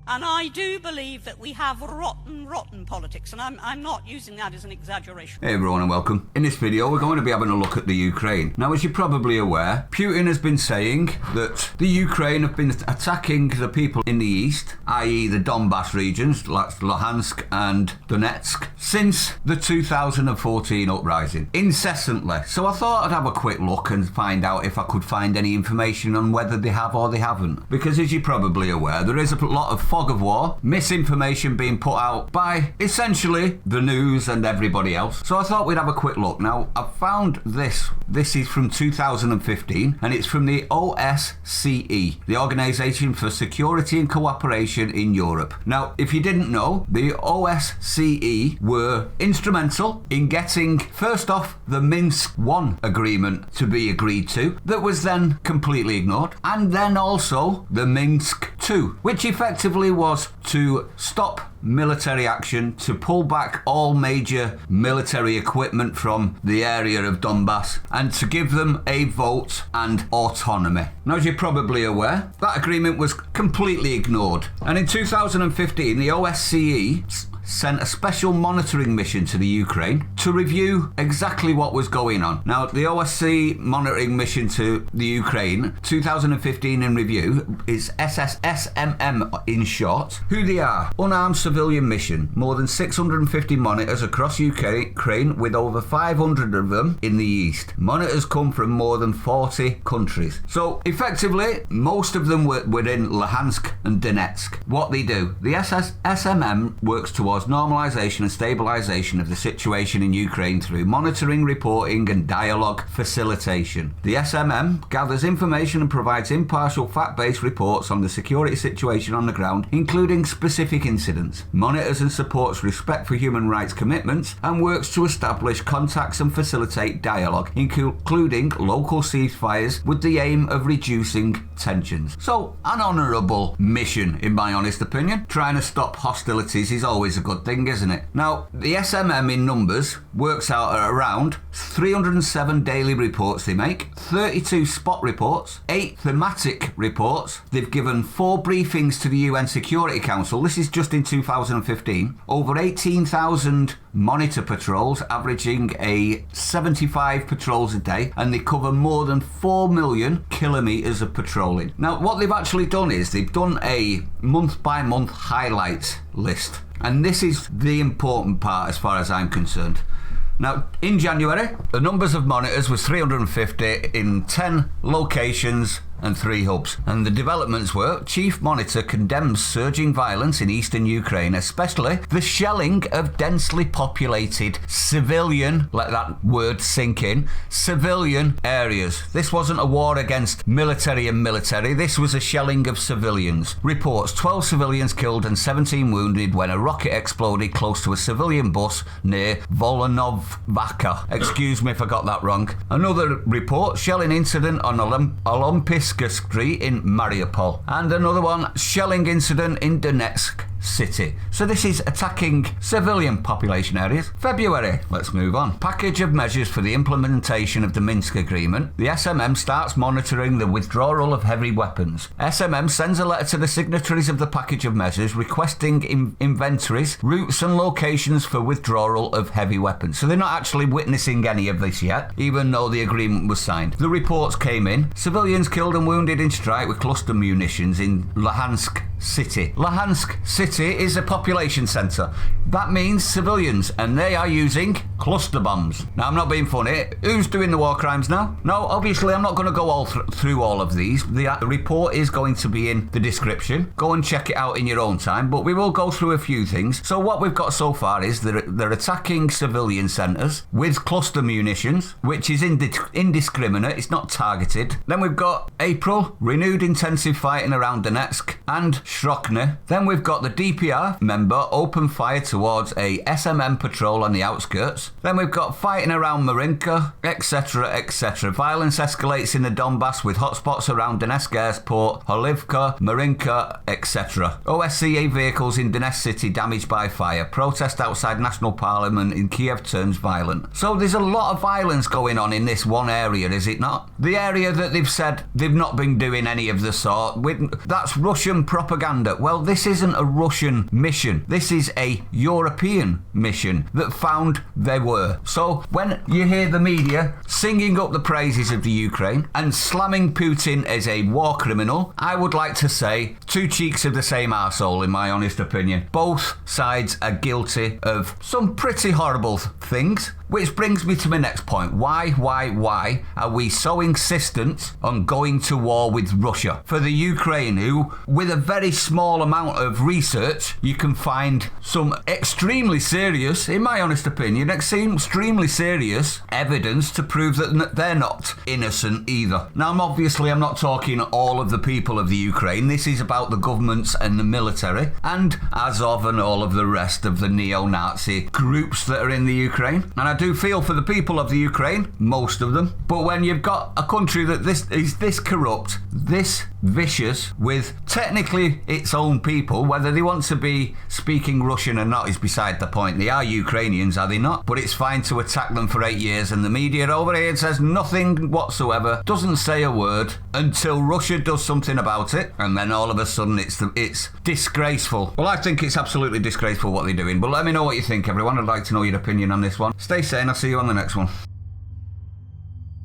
And I do believe that we have rotten politics, and I'm not using that as an exaggeration. Hey everyone and welcome. In this video we're going to be having a look at the Ukraine. Now, as you're probably aware, Putin has been saying that the Ukraine have been attacking the people in the east, i.e. the Donbass regions, like Luhansk and Donetsk, since the 2014 uprising, incessantly. So I thought I'd have a quick look and find out if I could find any information on whether they have or they haven't. Because as you're probably aware, there is a lot of fog of war, misinformation being put out by essentially the news and everybody else. So I thought we'd have a quick look. Now, I found this. This is from 2015 and it's from the OSCE, the Organisation for Security and Cooperation in Europe. Now, if you didn't know, the OSCE were instrumental in getting, first off, the Minsk I agreement to be agreed to, that was then completely ignored, and then also the Minsk II, which effectively was to stop military action, to pull back all major military equipment from the area of Donbass, and to give them a vote and autonomy. Now, as you're probably aware, that agreement was completely ignored. And in 2015, the OSCE sent a special monitoring mission to the Ukraine to review exactly what was going on. Now, the OSCE monitoring mission to the Ukraine, 2015 in review, is SMM in short. Who they are: unarmed civilian mission, more than 650 monitors across Ukraine, with over 500 of them in the east. Monitors come from more than 40 countries. So effectively, most of them were in Luhansk and Donetsk. What they do, the SMM works towards normalization and stabilization of the situation in Ukraine through monitoring, reporting and dialogue facilitation. The SMM gathers information and provides impartial fact-based reports on the security situation on the ground, including specific incidents, monitors and supports respect for human rights commitments, and works to establish contacts and facilitate dialogue, including local ceasefires, with the aim of reducing tensions. So, an honourable mission, in my honest opinion. Trying to stop hostilities is always a good thing, isn't it? Now, the SMM in numbers works out at around 307 daily reports they make, 32 spot reports, 8 thematic reports. They've given 4 briefings to the UN Security Council. This is just in 2015. Over 18,000 monitor patrols, averaging 75 patrols a day, and they cover more than 4 million kilometres of patrolling. Now, what they've actually done is they've done a month-by-month highlights list. And this is the important part as far as I'm concerned. Now, in January, the numbers of monitors was 350 in 10 locations and 3 hubs. And the developments were: Chief Monitor condemns surging violence in eastern Ukraine, especially the shelling of densely populated civilian, let that word sink in, civilian areas. This wasn't a war against military and military, this was a shelling of civilians. Reports 12 civilians killed and 17 wounded when a rocket exploded close to a civilian bus near Volonovka. Excuse me if I got that wrong. Another report: shelling incident on Olympus Street in Mariupol, and another one: shelling incident in Donetsk city. So this is attacking civilian population areas. February, let's move on. Package of measures for the implementation of the Minsk agreement. The SMM starts monitoring the withdrawal of heavy weapons. SMM sends a letter to the signatories of the package of measures requesting inventories, routes and locations for withdrawal of heavy weapons. So they're not actually witnessing any of this yet, even though the agreement was signed. The reports came in: civilians killed and wounded in strike with cluster munitions in Luhansk city. Luhansk city is a population centre. That means civilians, and they are using cluster bombs. Now, I'm not being funny. Who's doing the war crimes now? No, obviously I'm not going to go through all of these. The report is going to be in the description. Go and check it out in your own time, but we will go through a few things. So what we've got so far is they're attacking civilian centres with cluster munitions, which is indiscriminate. It's not targeted. Then we've got April, renewed intensive fighting around Donetsk and Shrokne. Then we've got the DPR member open fire towards a SMM patrol on the outskirts. Then we've got fighting around Marinka, etc, etc. Violence escalates in the Donbass with hotspots around Donetsk Airport, Holivka, Marinka, etc. OSCE vehicles in Donetsk city damaged by fire. Protest outside National Parliament in Kiev turns violent. So there's a lot of violence going on in this one area, is it not? The area that they've said they've not been doing any of the sort. That's Russia Russian propaganda. Well, this isn't a Russian mission. This is a European mission that found they were. So when you hear the media singing up the praises of the Ukraine and slamming Putin as a war criminal, I would like to say two cheeks of the same arsehole, in my honest opinion. Both sides are guilty of some pretty horrible things. Which brings me to my next point. Why are we so insistent on going to war with Russia? For the Ukraine, who, with a very small amount of research, you can find some extremely serious, in my honest opinion, extremely serious evidence to prove that they're not innocent either. Now, I'm not talking all of the people of the Ukraine. This is about the governments and the military, and Azov and all of the rest of the neo-Nazi groups that are in the Ukraine. And I do feel for the people of the Ukraine, most of them. But when you've got a country that is this corrupt, this vicious, with technically its own people, whether they want to be speaking Russian or not is beside the point. They are Ukrainians, are they not? But it's fine to attack them for 8 years, and the media over here says nothing whatsoever, doesn't say a word until Russia does something about it, and then all of a sudden it's disgraceful. Well, I think it's absolutely disgraceful what they're doing, but let me know what you think, everyone. I'd like to know your opinion on this one. Stay sane, I'll see you on the next one.